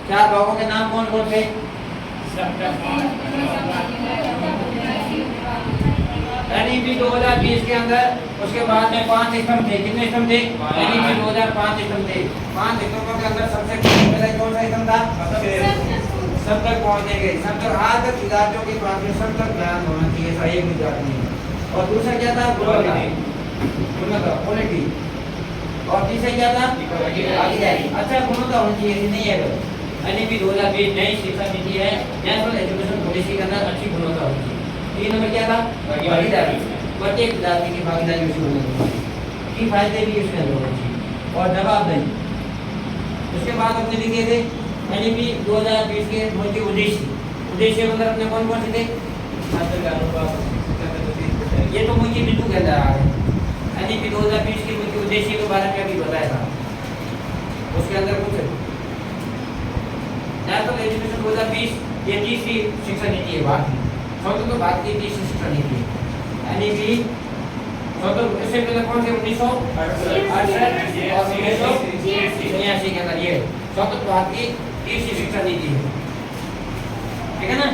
चार भागों के नाम कौन कौन थे? एनईपी 2020 के अंदर उसके बाद में 5 स्तंभ थे। कितने स्तंभ थे? एनईपी 2005 स्तंभ थे। 5 स्तंभों के अंदर सबसे पहले कौन सा स्तंभ था? सब तक पहुंचेंगे। सब तक आज तक विद्यार्थियों की बात में सब तक ध्यान होना चाहिए, सही विद्यार्थी। और दूसरा क्या था? गुणवत्ता, क्वालिटी। और तीसरा क्या था? अच्छा गुणवत्ता होनी चाहिए, नहीं है एनईपी 2020 नई शिक्षा नीति है, नेशनल एजुकेशन पॉलिसी के अंदर अच्छी गुणवत्ता होनी चाहिए। 3 नंबर क्या था? भागीदारी। प्रत्येक विद्यार्थी की भागीदारी उसमें होनी चाहिए, की फायदे भी उसके अंदर होने चाहिए, और जवाबदेही। उसके बाद अपने लिखे थे एनईपी 2020 के मुख्य उद्देश्य। उद्देश्य मतलब अपने कौन कौन से थे? ये तो मुख्य बिंदु के अंदर आ गए। एनईपी 2020 के मुख्य उद्देश्य के बारे में अभी बताया था। उसके अंदर कुछ नेशनल एजुकेशन 2020 ये तीसरी शिक्षा नीति है भारत की, स्वतंत्र भारत की तीसरी शिक्षा नीति है। एनईपी स्वतंत्र इससे पहले कौन से 1968 और 1986 के अंदर ये स्वतंत्र भारत की तीसरी शिक्षा नीति है, ठीक है ना।